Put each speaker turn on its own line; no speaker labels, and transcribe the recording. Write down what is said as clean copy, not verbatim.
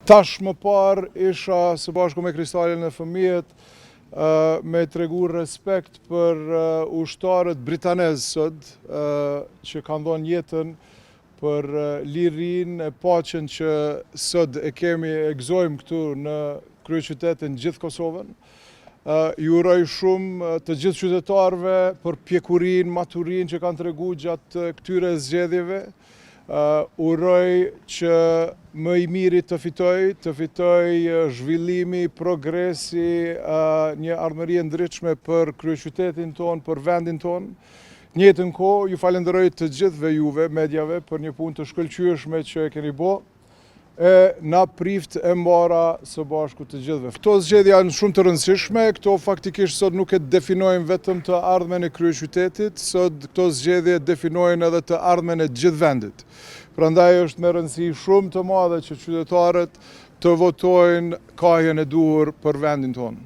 Tash më parë isha së bashku me Kristalin e fëmijët me tregu respekt për ushtarët britanez sot që kanë dhënë jetën për lirinë e paqen që sot e gëzojmë këtu në kryeqytetin gjithë Kosovën. Ju uroj shumë të gjithë qytetarëve për pjekurinë, maturinë që kanë tregu gjatë këtyre zgjedhjeve. Uroj që më i miri të fitoj zhvillimi, progresi, një ardhmëri e ndritshme për kryeqytetin tonë, për vendin tonë. Në njëjtën kohë ju falenderoj të gjithëve juve, mediave, për një punë të shkëlqyeshme që e keni bërë. Na prift e mbara së bashku të gjithëve. Këto zgjedhje janë shumë të rëndësishme, këto faktikisht sot nuk e definojnë vetëm të ardhmen e kryeqytetit, sot këto zgjedhje definojnë edhe të ardhmen e gjithë vendit. Prandaj është me rëndësi shumë të madhe që qytetarët të votojnë kahjen e duhur për vendin tonë.